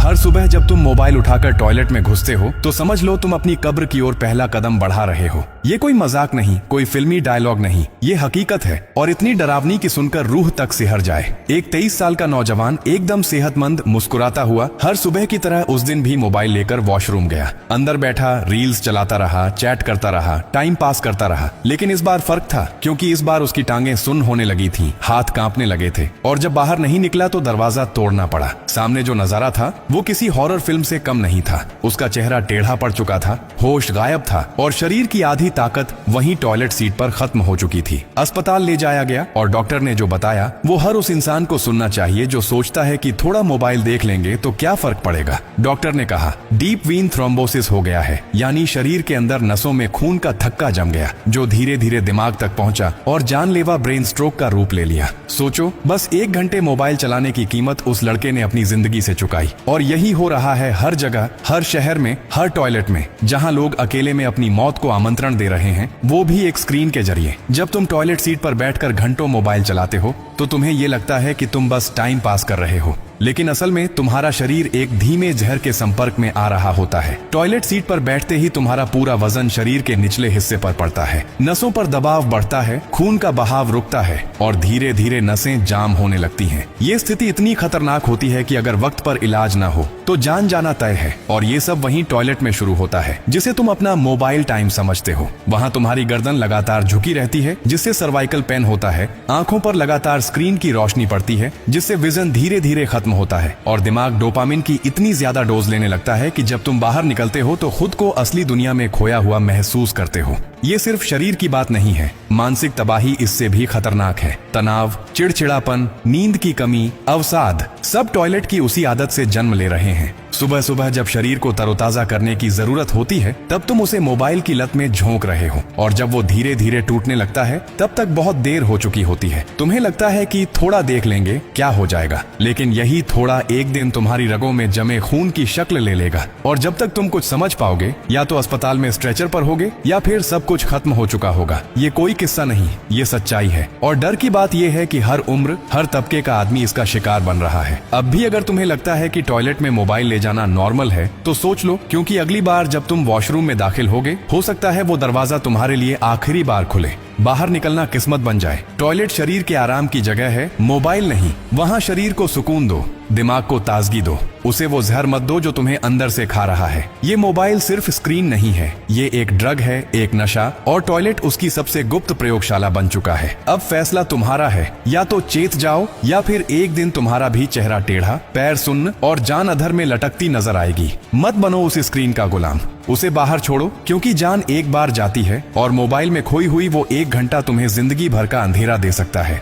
हर सुबह जब तुम मोबाइल उठाकर टॉयलेट में घुसते हो तो समझ लो तुम अपनी कब्र की ओर पहला कदम बढ़ा रहे हो। ये कोई मजाक नहीं, कोई फिल्मी डायलॉग नहीं, ये हकीकत है और इतनी डरावनी कि सुनकर रूह तक सिहर जाए। एक 23 साल का नौजवान एकदम सेहतमंद मुस्कुराता हुआ हर सुबह की तरह उस दिन भी मोबाइल लेकर वॉशरूम गया। अंदर बैठा रील्स चलाता रहा, चैट करता रहा, टाइम पास करता रहा। लेकिन इस बार फर्क था, क्योंकि इस बार उसकी टांगें सुन्न होने लगी थी, हाथ कांपने लगे थे और जब बाहर नहीं निकला तो दरवाजा तोड़ना पड़ा। सामने जो नजारा था वो किसी हॉरर फिल्म से कम नहीं था। उसका चेहरा टेढ़ा पड़ चुका था, होश गायब था और शरीर की आधी ताकत वहीं टॉयलेट सीट पर खत्म हो चुकी थी। अस्पताल ले जाया गया और डॉक्टर ने जो बताया वो हर उस इंसान को सुनना चाहिए जो सोचता है कि थोड़ा मोबाइल देख लेंगे तो क्या फर्क पड़ेगा। डॉक्टर ने कहा डीप वीन थ्रोम्बोसिस हो गया है, यानी शरीर के अंदर नसों में खून का थक्का जम गया जो धीरे धीरे दिमाग तक पहुंचा और जानलेवा ब्रेन स्ट्रोक का रूप ले लिया। सोचो, बस 1 घंटे मोबाइल चलाने की कीमत उस लड़के ने अपनी जिंदगी से चुकाई। और यही हो रहा है हर जगह, हर शहर में, हर टॉयलेट में। जहां लोग अकेले में अपनी मौत को आमंत्रण दे रहे हैं, वो भी एक स्क्रीन के जरिए। जब तुम टॉयलेट सीट पर बैठकर घंटों मोबाइल चलाते हो तो तुम्हें ये लगता है कि तुम बस टाइम पास कर रहे हो, लेकिन असल में तुम्हारा शरीर एक धीमे जहर के संपर्क में आ रहा होता है। टॉयलेट सीट पर बैठते ही तुम्हारा पूरा वजन शरीर के निचले हिस्से पर पड़ता है, नसों पर दबाव बढ़ता है, खून का बहाव रुकता है और धीरे धीरे नसें जाम होने लगती हैं। ये स्थिति इतनी खतरनाक होती है कि अगर वक्त पर इलाज ना हो तो जान जाना तय है। और ये सब वहीं टॉयलेट में शुरू होता है, जिसे तुम अपना मोबाइल टाइम समझते हो। वहाँ तुम्हारी गर्दन लगातार झुकी रहती है, जिससे सर्वाइकल पेन होता है। आंखों पर लगातार स्क्रीन की रोशनी पड़ती है, जिससे विजन धीरे धीरे खत्म होता है और दिमाग डोपामिन की इतनी ज्यादा डोज लेने लगता है कि जब तुम बाहर निकलते हो तो खुद को असली दुनिया में खोया हुआ महसूस करते हो। ये सिर्फ शरीर की बात नहीं है, मानसिक तबाही इससे भी खतरनाक है। तनाव, चिड़चिड़ापन, नींद की कमी, अवसाद, सब टॉयलेट की उसी आदत से जन्म ले रहे हैं। सुबह सुबह जब शरीर को तरोताजा करने की जरूरत होती है तब तुम उसे मोबाइल की लत में झोंक रहे हो और जब वो धीरे धीरे टूटने लगता है तब तक बहुत देर हो चुकी होती है। तुम्हें लगता है कि थोड़ा देख लेंगे, क्या हो जाएगा, लेकिन यही थोड़ा एक दिन तुम्हारी रगों में जमे खून की शक्ल ले लेगा और जब तक तुम कुछ समझ पाओगे या तो अस्पताल में स्ट्रेचर पर होगे या फिर सब कुछ खत्म हो चुका होगा। ये कोई किस्सा नहीं, ये सच्चाई है। और डर की बात यह है कि हर उम्र, हर तबके का आदमी इसका शिकार बन रहा है। अब भी अगर तुम्हें लगता है कि टॉयलेट में मोबाइल ले जाना नॉर्मल है तो सोच लो, क्योंकि अगली बार जब तुम वॉशरूम में दाखिल होगे हो सकता है वो दरवाजा तुम्हारे लिए आखिरी बार खुले। बाहर निकलना किस्मत बन जाए। टॉयलेट शरीर के आराम की जगह है, मोबाइल नहीं। वहाँ शरीर को सुकून दो, दिमाग को ताजगी दो, उसे वो जहर मत दो जो तुम्हें अंदर से खा रहा है। ये मोबाइल सिर्फ स्क्रीन नहीं है, ये एक ड्रग है, एक नशा, और टॉयलेट उसकी सबसे गुप्त प्रयोगशाला बन चुका है। अब फैसला तुम्हारा है, या तो चेत जाओ या फिर एक दिन तुम्हारा भी चेहरा टेढ़ा, पैर सुन्न और जान अधर में लटकती नजर आएगी। मत बनो उस स्क्रीन का गुलाम, उसे बाहर छोड़ो, क्योंकि जान एक बार जाती है और मोबाइल में खोई हुई वो 1 घंटा तुम्हें जिंदगी भर का अंधेरा दे सकता है।